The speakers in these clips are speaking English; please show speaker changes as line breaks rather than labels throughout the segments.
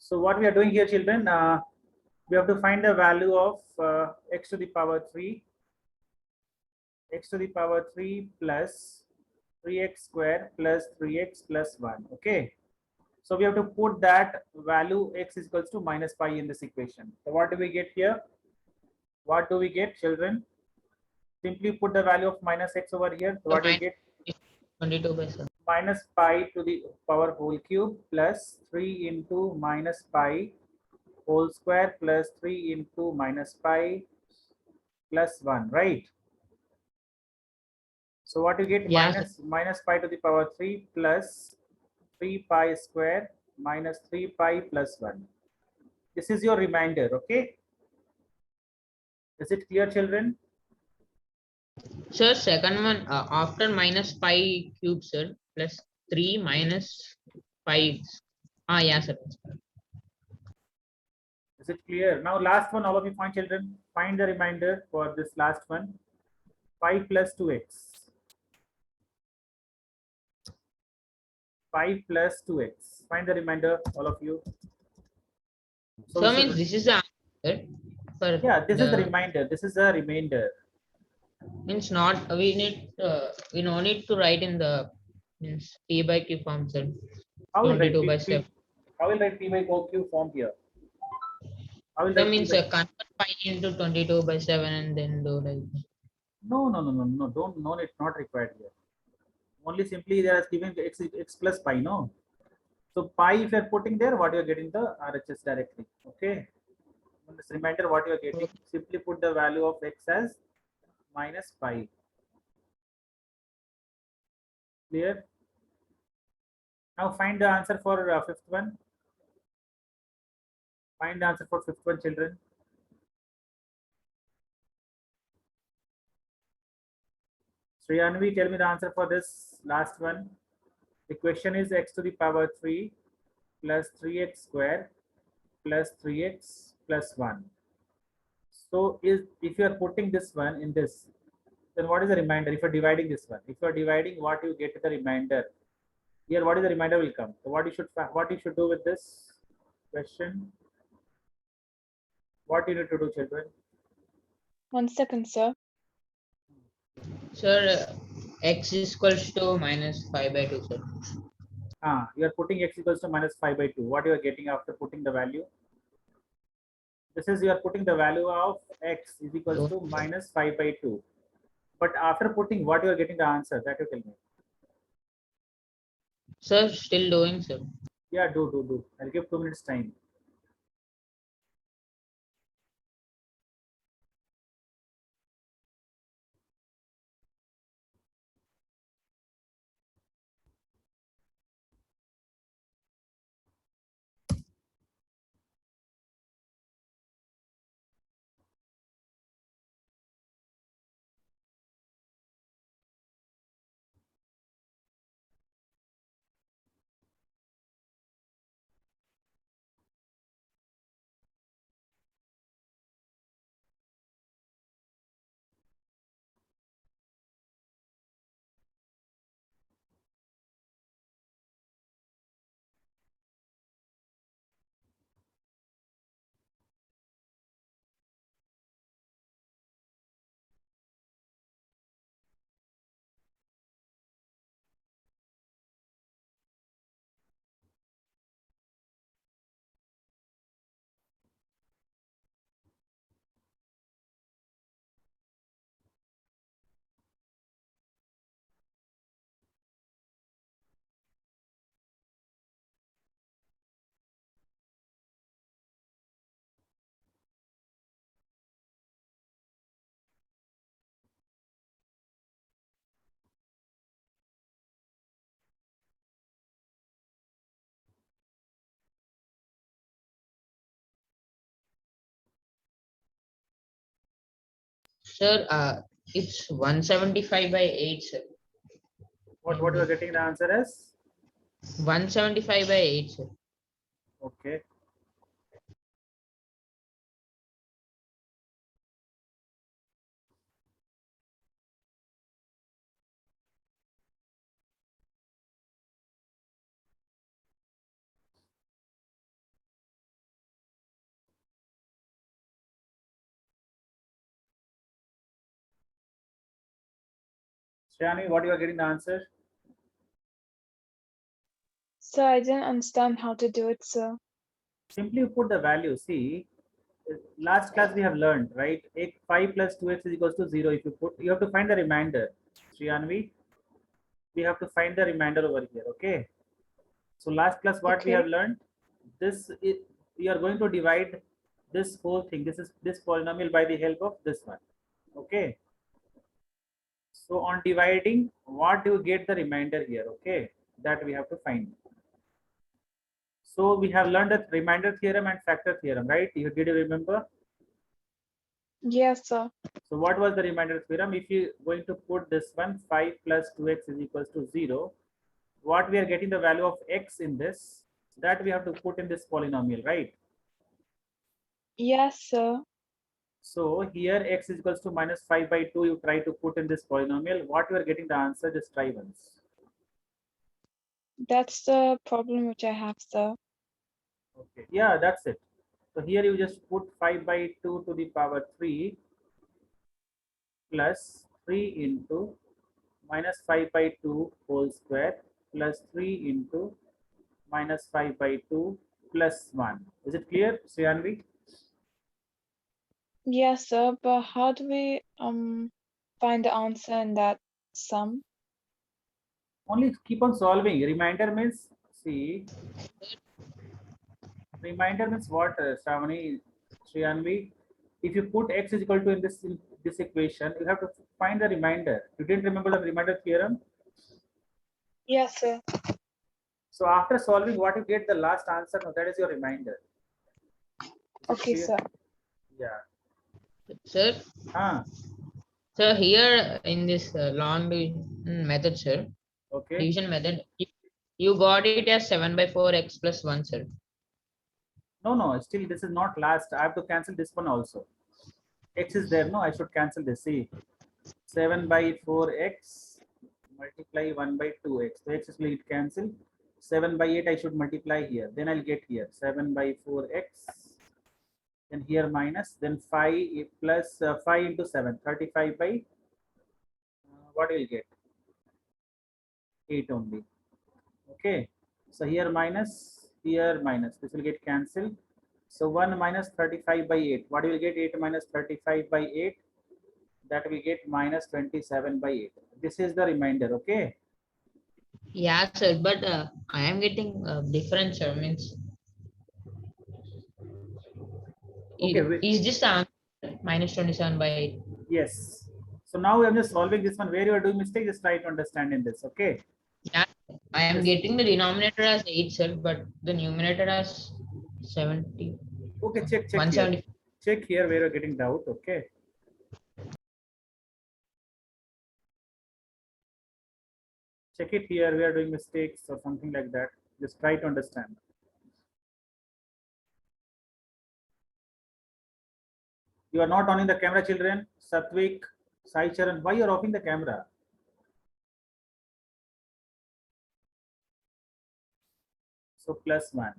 So what we are doing here, children, we have to find the value of x to the power 3, x to the power 3 plus 3x square plus 3x plus 1. Okay. So we have to put that value x is equals to minus pi in this equation. So what do we get here? What do we get, children? Simply put the value of minus x over here. So what do we get?
22/7.
Minus pi to the power whole cube plus 3 into minus pi whole square plus 3 into minus pi plus 1, right? So what you get?
Yeah, sir.
Minus pi to the power 3 plus 3 pi square minus 3 pi plus 1. This is your remainder, okay? Is it clear, children?
Sir, second one after minus pi cube, sir, plus 3 minus 5. Yeah, sir.
Is it clear? Now last one, all of you find, children. Find the remainder for this last one. 5 plus 2x. 5 plus 2x. Find the remainder, all of you. So
So
this
means
is,
this is the answer for
yeah, this is the
the
remainder. This is a remainder.
means not we no need to write in the means p by q form, sir.
How will write
22/7.
how will write p by q form here? How will
So
write p
means
by
convert pi into 22/7 and then do like this.
no, don't, no, it's not required here. Only simply they are giving the x plus pi, no? So pi, if you are putting there, what you are getting the RHS directly. Okay. On this remainder, what you are getting, simply put the value of x as minus pi. Clear? Now find the answer for fifth one. Find the answer for fifth one, children. Sriyanvi, tell me the answer for this last one. The question is x to the power 3 plus 3x square plus 3x plus 1. So if you are putting this one in this, then what is the remainder? If you are dividing this one, if you are dividing, what you get the remainder? Here, what is the remainder will come? So what you should do with this question? What you need to do, children?
1 second, sir.
Sir, x is equals to minus 5/2, sir.
You are putting x equals to minus 5 by 2. What you are getting after putting the value? This is you are putting the value of x is equals to minus 5 by 2. But after putting, what you are getting the answer? That you tell me.
Sir, still doing, sir.
Yeah, do. I'll give 2 minutes time.
Sir, it's 175/8, sir.
What you are getting the answer as?
175/8, sir.
Okay. Shreyanvi, what you are getting the answer?
Sir, I didn't understand how to do it, sir.
Simply you put the value. See, last class we have learned, right? 5 plus 2x is equals to 0. If you put, you have to find the remainder. Shreyanvi, we have to find the remainder over here. Okay. So last class, what we
Okay.
have learned, this is, we are going to divide this whole thing. This is this polynomial by the help of this one. Okay. So on dividing, what do you get the remainder here? Okay, that we have to find. So we have learned the remainder theorem and factor theorem, right? Did you remember?
Yes, sir.
So what was the remainder theorem? If you going to put this one, 5 plus 2x is equals to 0, what we are getting the value of x in this, that we have to put in this polynomial, right?
Yes, sir.
So here x is equals to minus 5 by 2, you try to put in this polynomial. What you are getting the answer, just try once.
That's the problem which I have, sir.
Okay, yeah, that's it. So here you just put 5 by 2 to the power 3 plus 3 into minus 5 by 2 whole square plus 3 into minus 5 by 2 plus 1. Is it clear, Shreyanvi?
Yes, sir. But how do we find the answer in that sum?
Only keep on solving. Reminder means, see, reminder means what, Shreyanvi? If you put x is equal to in this equation, you have to find the remainder. You didn't remember the remainder theorem?
Yes, sir.
So after solving, what you get the last answer, no, that is your reminder. Is it
Okay,
clear?
sir.
Yeah.
Sir,
Ah,
so here in this long division method, sir,
okay.
division method, you got it as 7 by 4 x plus 1, sir.
No, no, still this is not last. I have to cancel this one also. X is there, no, I should cancel this. See, 7 by 4x multiply 1 by 2x. So x is will get cancel. 7 by 8 I should multiply here. Then I'll get here 7 by 4x. Then here minus. Then 5 plus 5 into 7. 35 by what will get? 8 only. Okay. So here minus, here minus. This will get cancelled. So 1 minus 35 by 8. What will you get? 8 minus 35 by 8. That we get minus 27 by 8. This is the remainder. Okay.
Yeah, sir, but I am getting different, sir. Means,
Okay.
is this the answer? Minus 27 by 8.
Yes. So now I'm just solving this one. Where you are doing mistake, just try to understand in this. Okay.
Yeah, I am
Yes.
getting the denominator as 8, sir, but the numerator as 70.
Okay. Check here.
170.
Check here where you're getting doubt. Okay. Check it here. We are doing mistakes or something like that. Just try to understand. You are not on the camera, children. Satvik, Sai Charan, why you are offing the camera? So plus 1.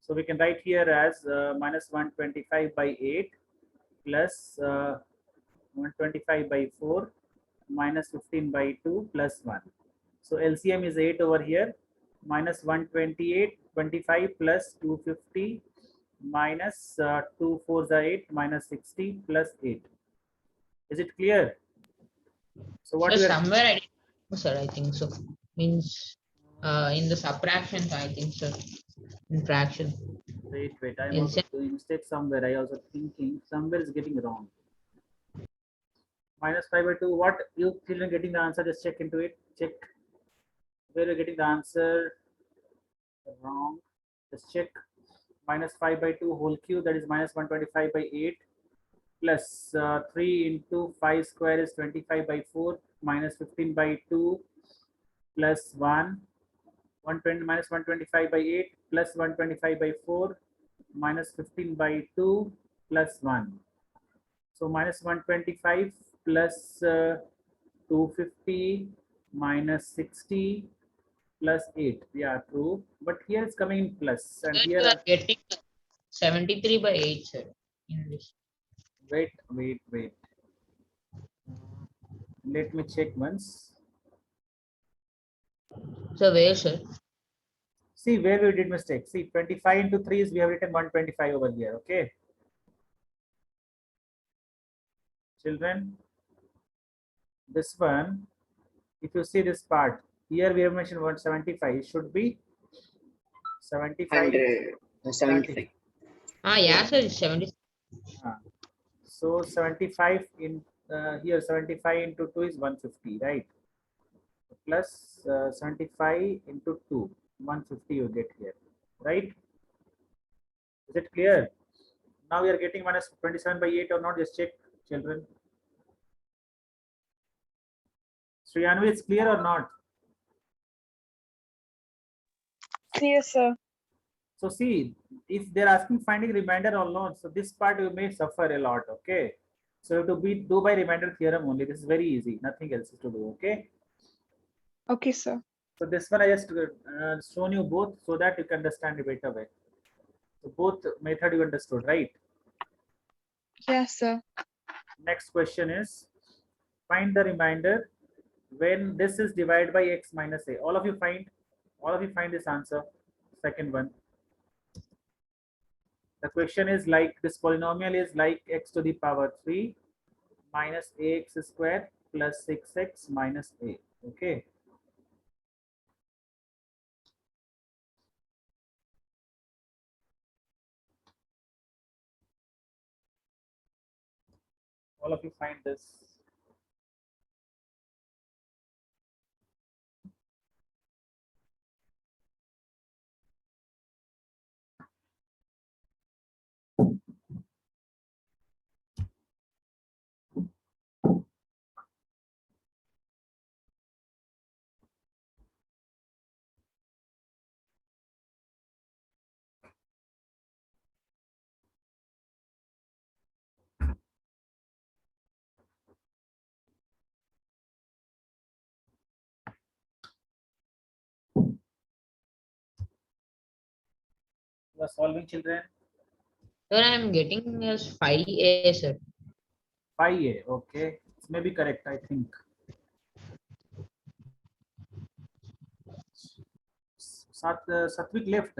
So we can write here as minus 125 by 8 plus 125 by 4 minus 15 by 2 plus 1. So LCM is 8 over here. Minus 128, 25 plus 250 minus 2 4s are 8 minus 60 plus 8. Is it clear? So what
So
we are,
somewhere I didn't know, sir, I think so. Means in the subtractions, I think, sir. In fraction.
wait, I'm
In
also doing mistake somewhere. I also thinking somewhere is getting wrong. Minus 5 by 2. What you children getting the answer? Just check into it. Check where you're getting the answer wrong. Just check. Minus 5 by 2 whole cube, that is minus 125 by 8 plus 3 into 5 square is 25 by 4 minus 15 by 2 plus 1 120 minus 125 by 8 plus 125 by 4 minus 15 by 2 plus 1. So minus 125 plus 250 minus 60 plus 8. Yeah, true. But here it's coming in plus, and
sir,
here
you are getting 73 by 8, sir. In this.
wait. Let me check once.
So where, sir?
See where we did mistake. See 25 into 3 is we have written 125 over here. Okay. Children, this one, if you see this part, here we have mentioned 175. It should be 75.
175.
Ah, yeah, sir. It's 70.
Ah, so 75 in here 75 into 2 is 150, right? Plus 75 into 2, 150 you get here, right? Is it clear? Now we are getting minus 27 by 8 or not? Just check, children. Sriyanvi, it's clear or not?
Clear, sir.
So see, if they're asking finding remainder or not, so this part you may suffer a lot, okay? So you have to do by remainder theorem only. This is very easy, nothing else is to do, okay?
Okay, sir.
So this one I just shown you both so that you can understand it better way. So both method you understood, right?
Yes, sir.
Next question is, find the remainder when this is divided by x minus a. All of you find this answer. Second one. The question is like this polynomial is like x to the power 3 minus ax square plus 6x minus a. Okay. All of you find this. You are solving, children.
Sir, I'm getting as 5A, sir.
5a. Okay. It's maybe correct, I think. Satvik left.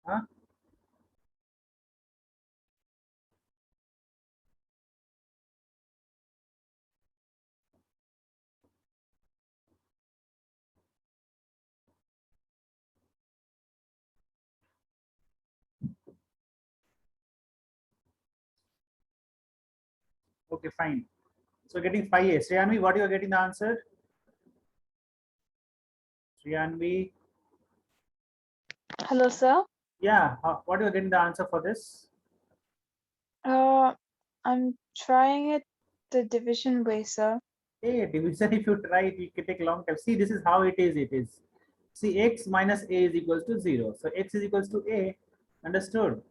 Huh? Okay, fine. So getting 5a. Sriyanvi, what you are getting the answer? Sriyanvi.
Hello, sir.
Yeah, what you are getting the answer for this?
I'm trying it the division way, sir.
Hey, division, if you try it, it can take a long time. See, this is how it is. It is. See, x minus a is equals to 0. So x is equals to a. Understood?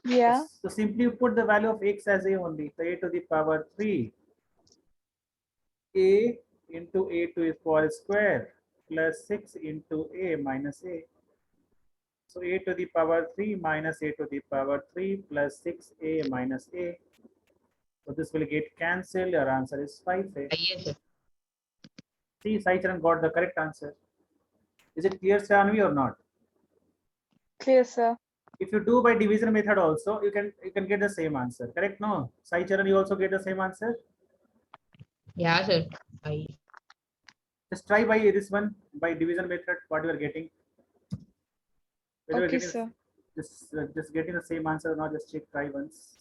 Yeah.
So simply you put the value of x as a only. So a to the power 3. A into a to the power square plus 6 into a minus a. So a to the power 3 minus a to the power 3 plus 6a minus a. So this will get cancelled. Your answer is 5a.
Yes, sir.
See, Saicharan got the correct answer. Is it clear, Shanvi, or not?
Clear, sir.
If you do by division method also, you can get the same answer. Correct? No? Saicharan, you also get the same answer.
Yeah, sir. I.
Just try by this one by division method. What you are getting? Whether you are
Okay,
getting
sir.
just getting the same answer or not, just check, try once.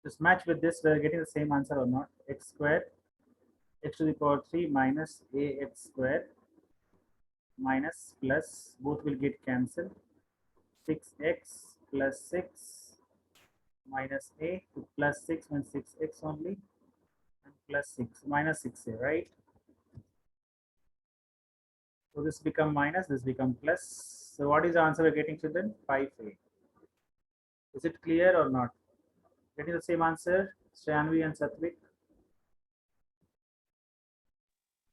Just match with this, we're getting the same answer or not. X square, x to the power 3 minus ax square minus plus, both will get cancelled. 6x plus 6 minus a to plus 6 means 6x only, and plus 6 minus 6a, right? So this become minus, this become plus. So what is the answer we're getting, children? 5a. Is it clear or not? Getting the same answer, Shranvi and Satvik?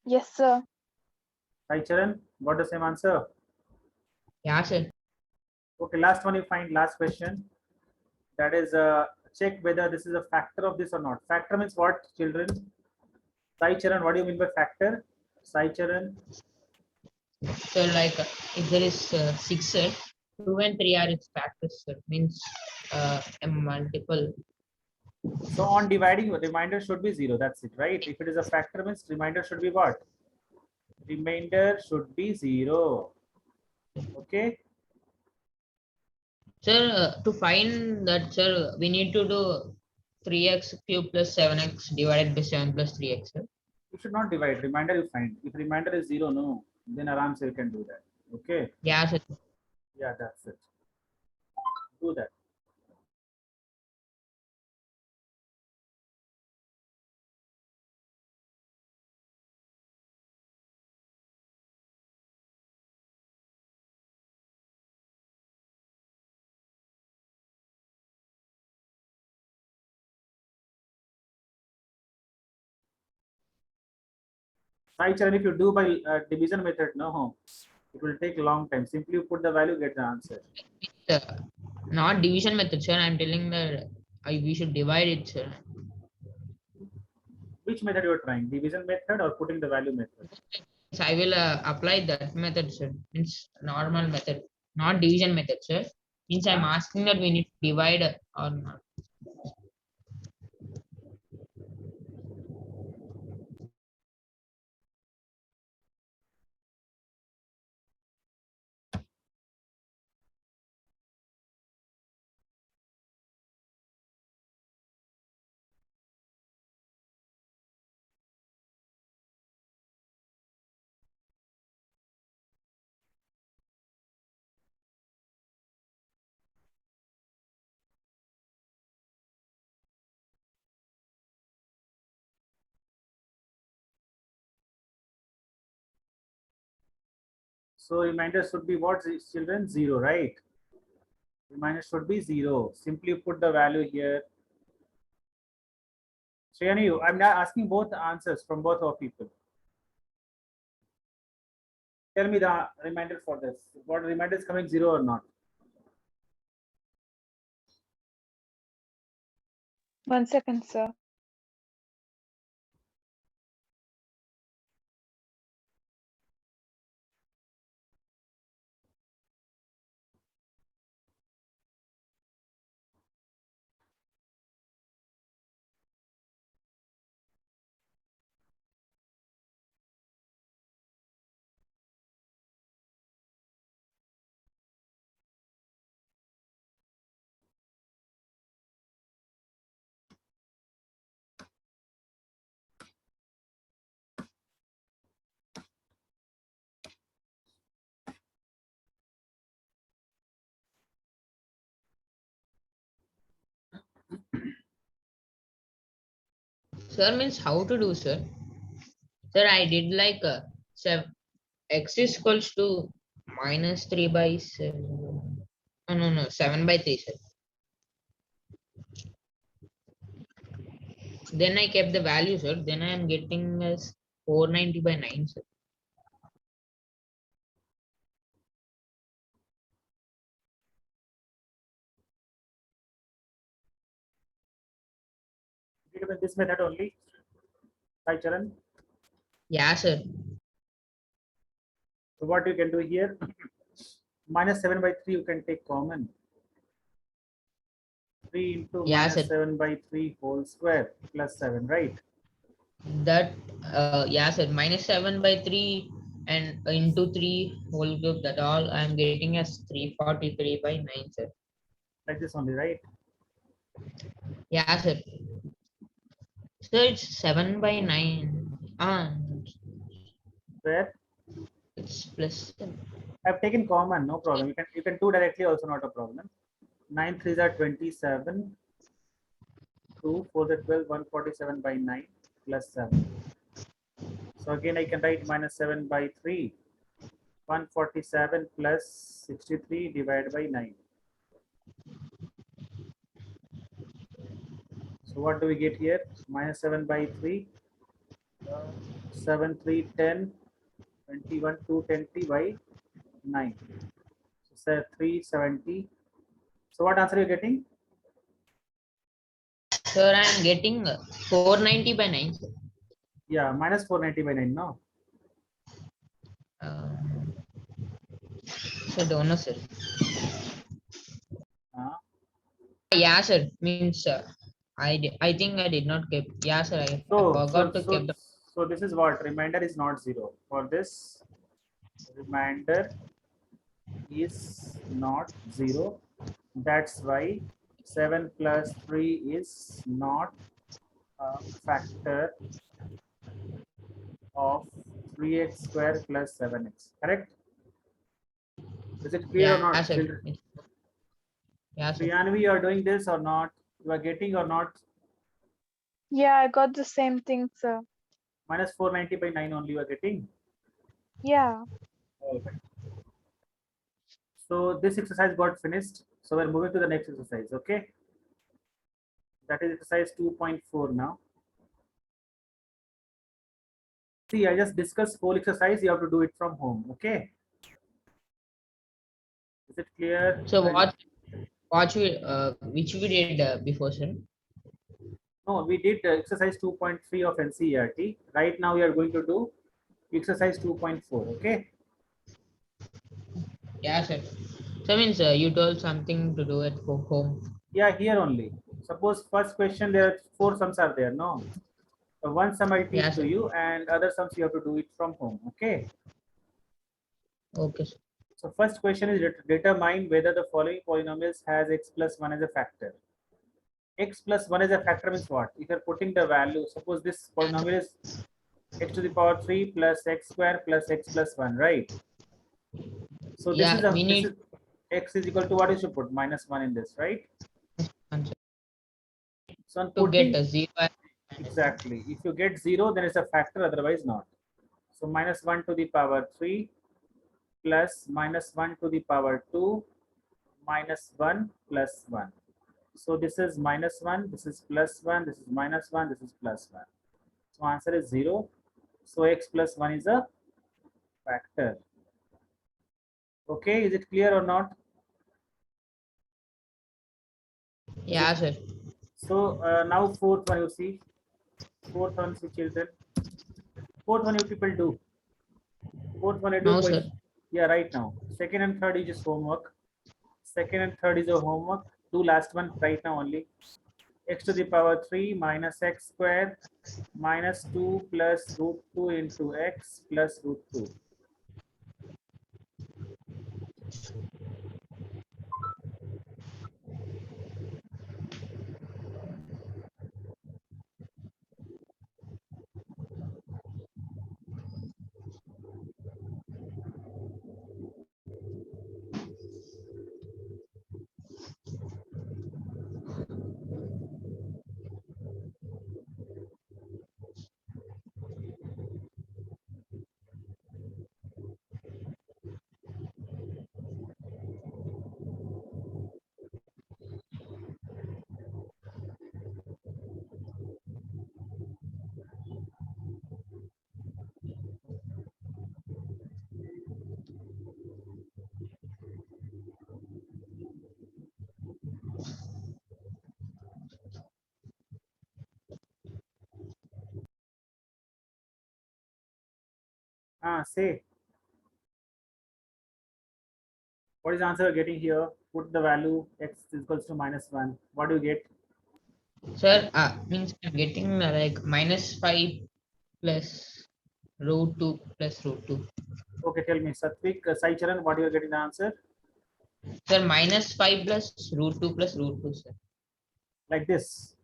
Yes, sir.
Hi Charan, got the same answer?
Yeah, sir.
Okay, last one you find, last question. That is check whether this is a factor of this or not. Factor means what, children? Sai Charan, what do you mean by factor? Sai Charan?
So like if there is 6, sir, 2 and 3 are its factors, sir. Means a multiple.
So on dividing, remainder should be 0. That's it, right? If it is a factor means remainder should be what? Remainder should be 0. Okay.
Sir, to find that, sir, we need to do 3x cube plus 7x divided by 7 plus 3x, sir.
You should not divide. Remainder you find. If remainder is 0, no, then aram you can do that. Okay.
Yeah, sir.
Yeah, that's it. Do that. Sai Charan, if you do by division method, no, it will take a long time. Simply you put the value, get the answer.
Uh, Not division method, sir. I'm telling that we should divide it, sir.
Which method you are trying? Division method or putting the value method?
So I will apply that method, sir. Means normal method, not division method, sir. Means I'm asking that we need to divide or not.
So remainder should be what, children? 0, right? Remainder should be 0. Simply put the value here. Shreyani, I'm not asking both answers from both of people. Tell me the remainder for this. What remainder is coming, 0 or not?
1 second, sir.
Sir, means how to do, sir? Sir, I did like 7 x is equals to minus 3 by 7. No, 7 by 3, sir. Then I kept the value, sir. Then I am getting as 490 by 9, sir.
Did it with this method only? Sai Charan.
Yeah, sir.
So what you can do here? Minus 7 by 3 you can take common. 3 into
Yeah,
minus
sir.
7 by 3 whole square plus 7, right?
That yeah, sir. Minus 7 by 3 and into 3 whole cube. That all I am getting as 343 by 9, sir.
Like this only, right?
Yeah, sir. So it's 7 by 9.
Where
It's plus 7.
I've taken common, no problem. You can do directly also, not a problem. 9 3s are 27. 2 4 are 12, 147 by 9 plus 7. So again I can write minus 7 by 3. 147 plus 63 divided by 9. So what do we get here? Minus 7 by 3. 7 3 10. 21 220 by 9. So 370. So what answer are you getting?
Sir, I'm getting 490 by 9. Sir.
Yeah, minus 490 by 9. No.
So don't know, sir.
Uh,
Yeah, sir. Means I think I did not keep. Yeah, sir. I
so
forgot to keep the.
so this is what remainder is not 0. For this, remainder is not 0. That's why 7 plus 3 is not a factor of 3x square plus 7x. Correct? Is it clear or
Yeah,
not,
sir.
children?
Yeah, sir.
Priyanvi, you are doing this or not? You are getting or not?
Yeah, I got the same thing, sir.
Minus 490 by 9 only you are getting.
Yeah.
Okay. So this exercise got finished. So we're moving to the next exercise. Okay. That is exercise 2.4 now. See, I just discussed whole exercise. You have to do it from home. Okay. Is it clear?
So which we did before, sir?
No, we did exercise 2.3 of NCERT. Right now we are going to do exercise 2.4. Okay.
Yeah, sir. So means you told something to do at home.
Yeah, here only. Suppose first question there are 4 sums are there. No. One sum I'll teach
Yeah,
to
sir.
you, and other sums you have to do it from home. Okay.
Okay, sir.
So first question is determine whether the following polynomials has x plus 1 as a factor. X plus 1 as a factor means what? If you're putting the value, suppose this polynomial is x to the power 3 plus x square plus x plus 1, right? So this is
Yeah,
a
we
this
need
is x is equal to what you should put? Minus 1 in this, right?
answer
So on
to get
putting
a 0.
exactly, if you get 0, then it's a factor, otherwise not. So minus 1 to the power 3 plus minus 1 to the power 2 minus 1 plus 1. So this is minus 1, this is plus 1, this is minus 1, this is plus 1. So answer is 0. So x plus 1 is a factor. Okay, is it clear or not?
Yeah, sir.
So now fourth one you see. Fourth one, see children. Fourth one you people do. Fourth one I do
No, sir.
question. Yeah, right now. Second and third is just homework. Second and third is a homework. Do last one right now only. X to the power 3 minus x square minus 2 plus root 2 into x plus root 2. Say what is the answer you're getting here? Put the value x is equals to minus 1. What do you get?
Sir, means I'm getting like minus 5 plus root 2 plus root 2.
Okay, tell me, Satvik, Sai Charan, what you are getting the answer?
Sir, minus 5 plus root 2 plus root 2, sir.
Like this.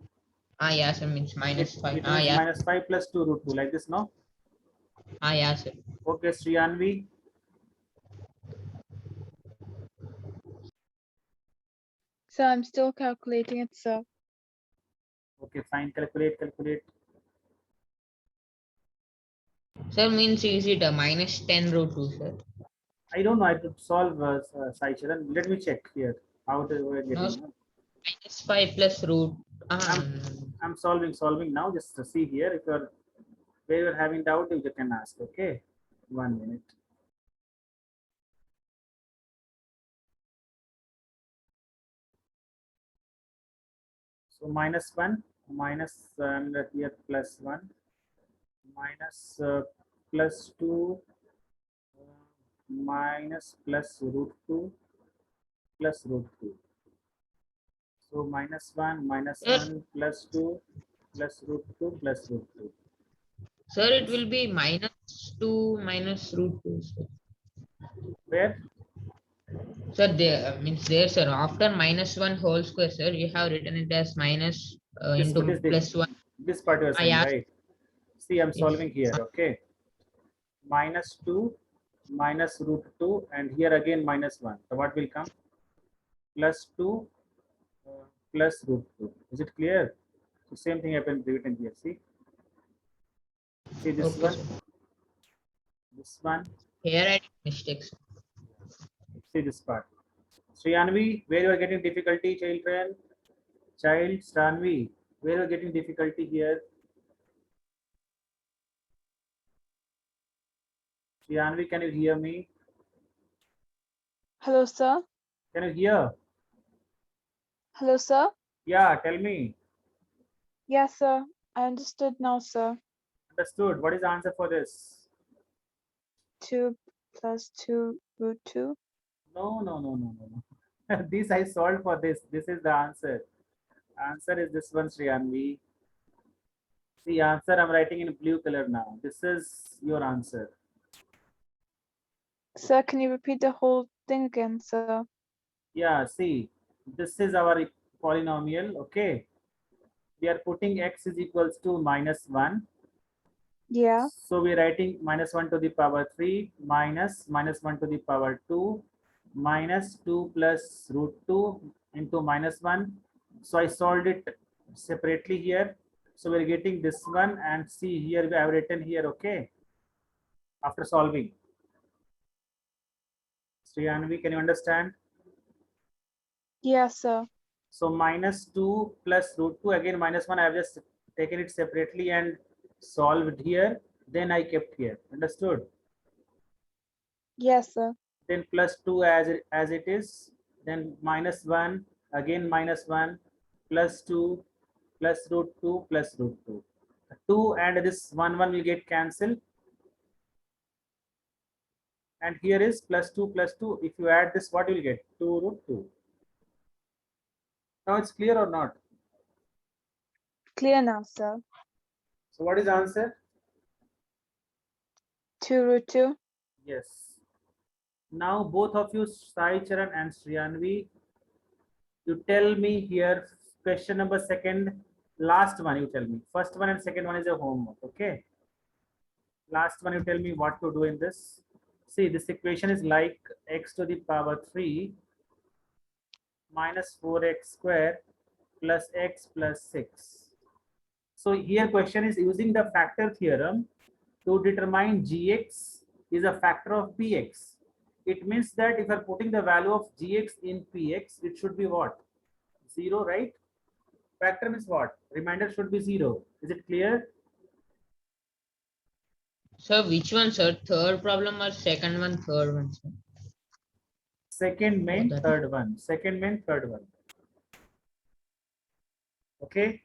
Yeah, sir, means minus
It
5.
means
Yeah.
minus 5 plus 2 root 2 like this, no?
Yeah, sir.
Okay, Sriyanvi.
So I'm still calculating it, sir.
Okay, fine. Calculate.
Sir, means is it a minus 10 root 2, sir?
I don't know. I could solve Sai Charan. Let me check here how we're
No,
getting.
sir, minus 5 plus root.
I'm I'm solving now. Just to see here. If you're where you're having doubt, you can ask. Okay, 1 minute. So -1 minus and here +1 minus +2 minus plus root 2 plus root 2. So -1
Sir,
+2 plus root 2 plus root 2.
sir, it will be minus 2 minus root 2, sir.
Where
Sir, there means there, sir. After minus 1 whole square, sir, you have written it as minus
this
into plus 1.
this part you are saying,
Yeah,
right? See, I'm
yes.
solving here. Okay, -2 minus root 2 and here again -1. So what will come? +2 plus root 2. Is it clear? So same thing happened written here. See this
Okay,
one,
sir.
this one.
Here I did mistakes.
See this part. Sriyanvi, where you are getting difficulty, children? Child, Sriyanvi, where you are getting difficulty here? Sriyanvi, can you hear me?
Hello, sir.
Can you hear?
Hello, sir.
Yeah, tell me.
Yes, sir. I understood now, sir.
Understood. What is the answer for this?
2 plus 2 root 2.
No. This I solved for this. This is the answer. Answer is this one, Sriyanvi. See, answer I'm writing in blue color now. This is your answer.
Sir, can you repeat the whole thing again, sir?
Yeah, see, this is our polynomial. Okay. We are putting x is equals to -1.
Yeah.
So we're writing -1 to the power 3 minus -1 to the power 2 minus 2 plus root 2 into -1. So I solved it separately here. So we're getting this one and see here we have written here, okay, after solving. Sriyanvi, can you understand?
Yes, sir.
So -2 plus root 2 again -1. I have just taken it separately and solved here. Then I kept here. Understood?
Yes, sir.
Then +2 as it is. Then -1 again -1 +2 plus root 2 plus root 2. 2 and this 1 will get cancelled. And here is +2 plus 2. If you add this, what you will get? 2 root 2. Now it's clear or not?
Clear now, sir.
So what is the answer?
2 root 2.
Yes. Now both of you, Sai Charan and Sriyanvi, you tell me here question number second, last one you tell me. First one and second one is a homework, okay? Last one you tell me what to do in this. See, this equation is like x to the power 3 minus 4x square plus x plus 6. So here question is using the factor theorem to determine gx is a factor of px. It means that if you are putting the value of gx in px, it should be what? 0, right? Factor means what? Remainder should be 0. Is it clear?
Sir, which one, sir? Third problem or second one, third one, sir?
Second main,
that-
third one. Second main, third one. Okay.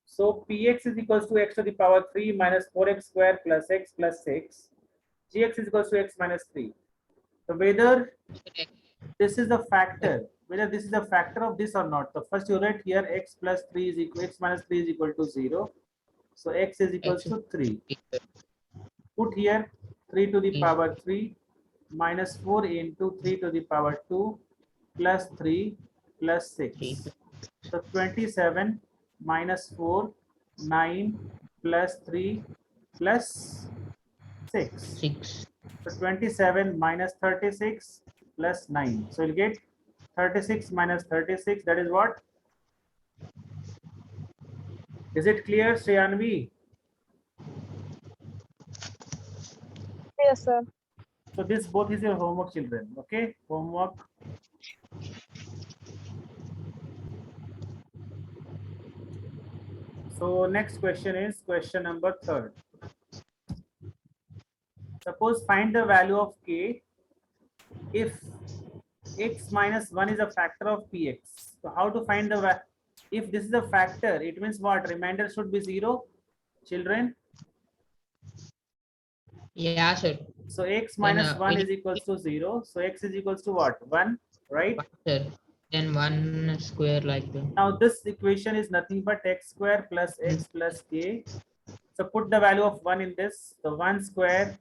So px is equals to x to the power 3 minus 4x square plus x plus 6. Gx is equals to x minus 3. So whether this is the factor, whether this is the factor of this or not. So first you write here x plus 3 is equal, x minus 3 is equal to 0. So x is equals to 3. Put here 3 to the power 3 minus 4 into 3 to the power 2 plus 3 plus 6. So 27 minus 4, 9 plus 3 plus 6.
6.
So 27 minus 36 plus 9. So you'll get 36 minus 36. That is what? Is it clear, Shreyanvi?
Yes, sir.
So this both is your homework, children. Okay, homework. So next question is question number 3. Suppose find the value of k if x minus 1 is a factor of px. So how to find the if this is a factor, it means what? Remainder should be 0, children.
Yeah, sir.
So x
Then,
minus 1
we
is equals to 0. So x is equals to what? 1, right?
sir. Then 1 square like that.
Now this equation is nothing but x square plus x plus k. So put the value of 1 in this. So 1 square,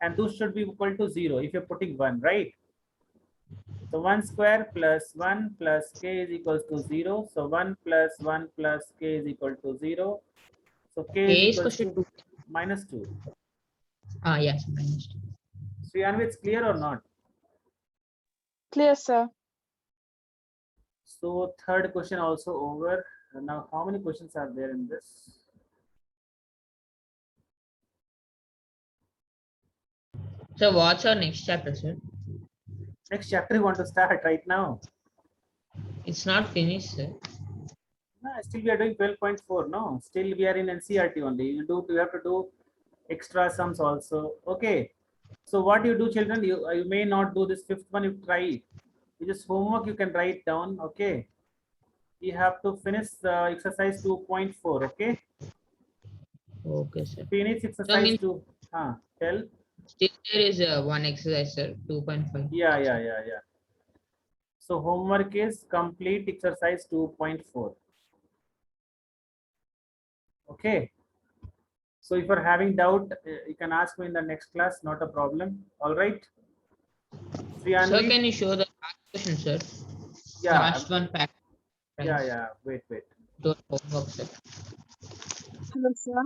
and this should be equal to 0 if you're putting 1, right? So 1 square plus 1 plus k is equals to 0. So 1 plus 1 plus k is equal to 0. So k is
K is
equals
equal
to
to 2.
minus 2.
Ah, yes. Minus 2.
So Yanvi, it's clear or not?
Clear, sir.
So third question also over. Now how many questions are there in this?
So what's our next chapter, sir?
Next chapter you want to start right now?
It's not finished, sir.
No, still we are doing 12.4. No, still we are in NCERT only. You have to do extra sums also. Okay. So what you do, children, you may not do this fifth one. You try it. You just homework you can write down. Okay. You have to finish exercise 2.4. Okay.
Okay, sir.
Finish
So
exercise
means
2. Tell.
still there is one exercise, sir. 2.5.
Yeah. So homework is complete exercise 2.4. Okay. So if you're having doubt, you can ask me in the next class. Not a problem. All right.
So
Sriyanvi?
can you show the last question, sir?
Yeah.
Last one pack.
Yeah. Wait.
To homework, sir.
Hello, sir.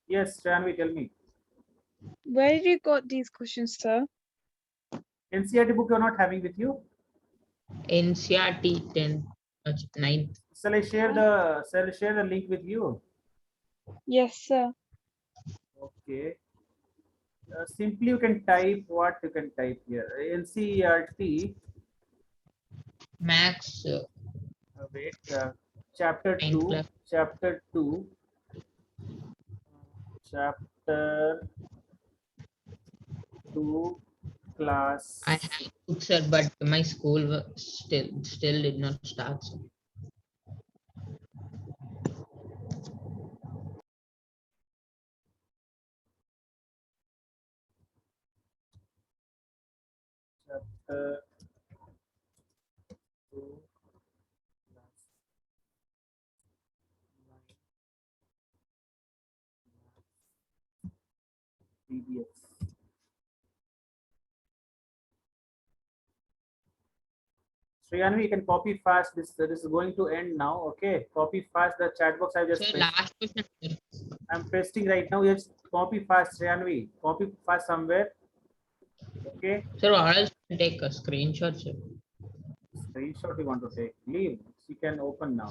Yes, Sriyanvi, tell me.
Where did you got these questions, sir?
NCERT book you're not having with you?
NCRT 10, 9th.
Shall I share the link with you?
Yes, sir.
Okay. Simply you can type what you can type here. NCERT.
Max
Wait. Chapter
9th
2.
class.
Chapter 2. Chapter 2. Class.
I have books, sir, but my school still did not start. Sir.
Chapter 2. Class 9. PDF. Sriyanvi, you can copy fast. This is going to end now. Okay, copy fast the chat box. I just
Sir,
pasted.
last question, sir.
I'm pasting right now. Just copy fast, Sriyanvi. Copy fast somewhere. Okay.
Sir, or else take a screenshot, sir.
Screenshot you want to take. Leave. You can open now.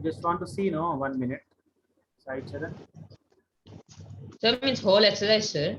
Just want to see. No, 1 minute. Side channel.
Sir means whole exercise, sir.